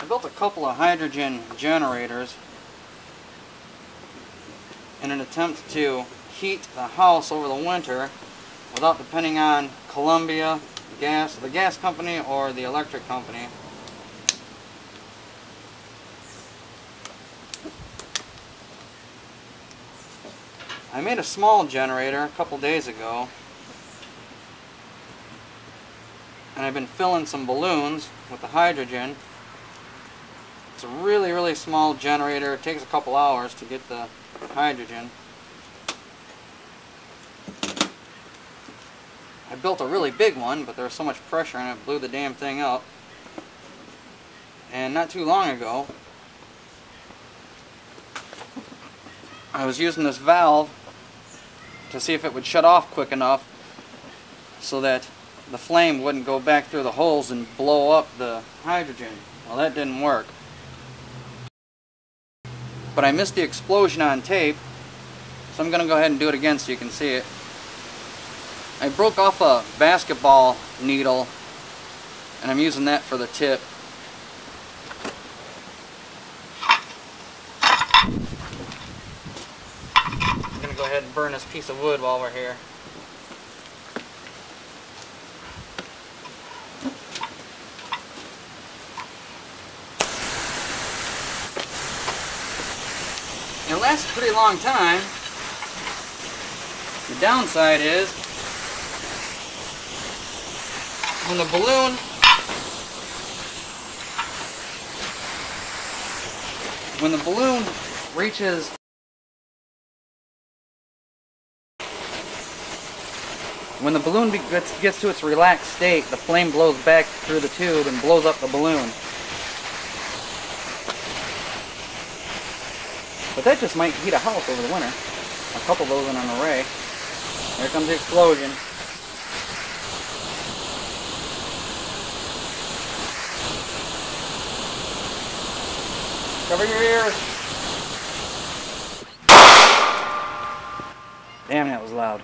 I built a couple of hydrogen generators in an attempt to heat the house over the winter without depending on Columbia Gas, the gas company, or the electric company. I made a small generator a couple days ago, and I've been filling some balloons with the hydrogen. It's a really small generator. It takes a couple hours to get the hydrogen. I built a really big one, but there was so much pressure and it blew the damn thing up. And not too long ago, I was using this valve to see if it would shut off quick enough so that the flame wouldn't go back through the holes and blow up the hydrogen. Well, that didn't work. But I missed the explosion on tape, so I'm going to go ahead and do it again so you can see it. I broke off a basketball needle, and I'm using that for the tip. I'm going to go ahead and burn this piece of wood while we're here. It lasts a pretty long time. The downside is when the balloon reaches gets to its relaxed state, the flame blows back through the tube and blows up the balloon. But that just might heat a house over the winter. A couple of those in an array. Here comes the explosion. Cover your ears. Damn, that was loud.